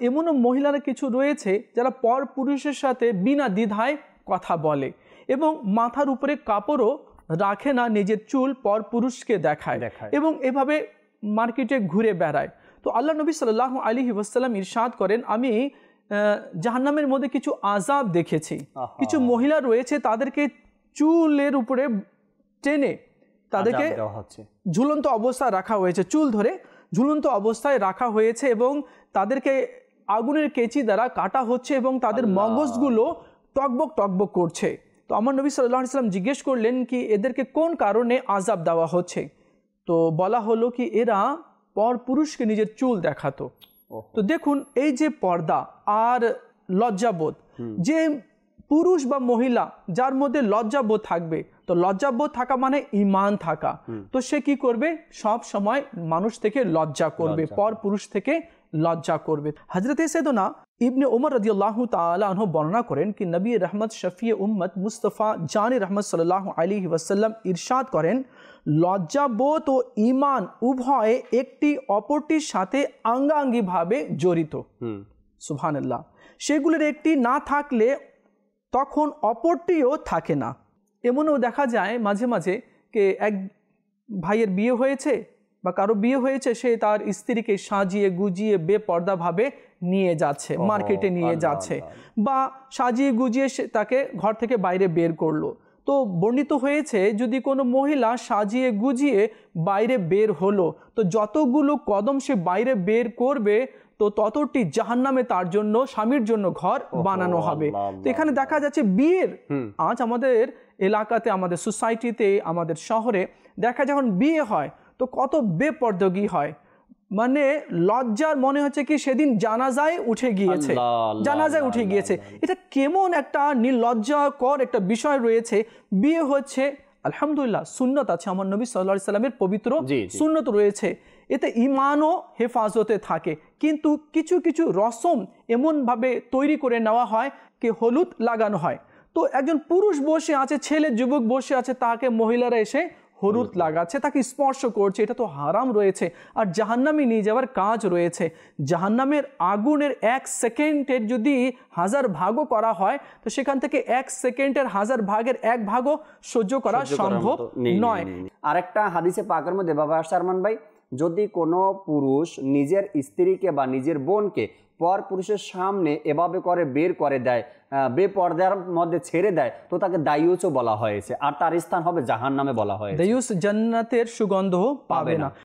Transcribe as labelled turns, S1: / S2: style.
S1: এমনও মহিলারা কিছু রয়েছে যারা পর পুরুষের সাথে বিনা দ্বিধায় কথা বলে এবং মাথার উপরে কাপড়ও রাখে না, নিজের চুল পর পুরুষকে দেখায় এবং এভাবে মার্কেটে ঘুরে বেড়ায়। তো আল্লাহ নবী সাল্লাল্লাহু আলাইহি ওয়াসাল্লাম ইরশাদ করেন, আমি জাহান্নামের মধ্যে কিছু আযাব দেখেছি। কিছু মহিলা রয়েছে, তাদেরকে চুলের উপরে টেনে তাদেরকে ঝুলন্ত অবস্থায় রাখা হয়েছে, চুল ধরে ঝুলন্ত অবস্থায় রাখা হয়েছে এবং তাদেরকে আগুনের কেচি দ্বারা কাটা হচ্ছে এবং তাদের মগজগুলো টকবক টকবক করছে। তো আমার নবী সাল্লাল্লাহু আলাইহি ওয়াসাল্লাম জিজ্ঞেস করলেন কি এদেরকে কোন কারণে আযাব দেওয়া হচ্ছে? তো বলা হলো কি এরা পর পুরুষকে নিজের চুল দেখাতো। তো দেখুন, এই যে পর্দা আর লজ্জাবোধ, যে পুরুষ বা মহিলা যার মধ্যে লজ্জাবোধ থাকবে, তো লজ্জাবোধ থাকা মানে ঈমান থাকা, তো সে কি করবে? সব সময় মানুষ থেকে লজ্জা করবে, পর পুরুষ থেকে লজ্জা করবে। হযরতে সাইয়েদনা ইবনে উমর রাদিয়াল্লাহু তাআলা আনহু বর্ণনা করেন কি নবী রহমত শফিয়ে উম্মত মুস্তাফা জানে রহমত সাল্লাল্লাহু আলাইহি ওয়াসাল্লাম ইরশাদ করেন, লজ্জাবোধ ও ঈমান উভয়ে একটি অপরটির সাথে আঙ্গাঙ্গিভাবে জড়িত। সুবহানাল্লাহ। সেগুলোর একটি না থাকলে তখন অপরটিও থাকে না। এমনও দেখা যায় মাঝে মাঝে যে এক ভাইয়ের বিয়ে হয়েছে বা কারো বিয়ে হয়েছে, সে তার স্ত্রীকে সাজিয়ে গুজিয়ে বেপর্দাভাবে নিয়ে যাচ্ছে, মার্কেটে নিয়ে যাচ্ছে, বা সাজিয়ে গুজিয়ে তাকে ঘর থেকে বাইরে বের করলো। তো বর্ণিত হয়েছে যদি কোনো মহিলা সাজিয়ে গুজিয়ে বাইরে বের হলো, তো যতগুলো কদম সে বাইরে বের করবে তো ততটি জাহান্নামে তার জন্য, স্বামীর জন্য ঘর বানানো হবে। তো এখানে দেখা যাচ্ছে বিয়ের, আজ আমাদের এলাকাতে, আমাদের সোসাইটিতে, আমাদের শহরে দেখা যখন বিয়ে হয় তো কত বেপরদগি হয়, মানে লজ্জার মনে হচ্ছে কি সেদিন জানাজায় উঠে গিয়েছে, জানাজায় উঠে গিয়েছে। এটা কেমন একটা নির্লজ্জাকর একটা বিষয় রয়েছে। বিয়ে হচ্ছে, আলহামদুলিল্লাহ সুন্নত আছে, আমার নবী সাল্লাল্লাহু আলাইহি সাল্লামের পবিত্র সুন্নত রয়েছে, এতে ঈমানও হেফাজতে থাকে, কিন্তু কিছু কিছু রসম এমনভাবে তৈরি করে নেওয়া হয় কি হলুদ লাগানো হয়। তো একজন পুরুষ বসে আছে, ছেলে যুবক বসে আছে, তাকে মহিলারা এসে হলুদ লাগাচ্ছে, তাকে স্পর্শ করছে, এটা তো হারাম রয়েছে। আর জাহান্নামে নিয়ে যাওয়ার কাজ রয়েছে। জাহান্নামের আগুনের 1 সেকেন্ডের যদি 1000 ভাগও করা হয়, তো সেখান থেকে 1 সেকেন্ডের 1000 ভাগের 1 ভাগও সহ্য করা সম্ভব নয়।
S2: আরেকটা হাদিসে পাকের মধ্যে বাবা সারমান ভাই, যদি কোনো পুরুষ নিজের স্ত্রীকে বা নিজের বোনকে পর পুরুষের সামনে এভাবে করে বের করে দেয়, বেপর্দার মধ্যে ছেড়ে দেয়, তো তাকে দায়ুসও বলা হয়েছে, আর তার স্থান হবে জাহান্নামে বলা হয়েছে।
S1: দায়ুস জান্নাতের সুগন্ধ পাবে না।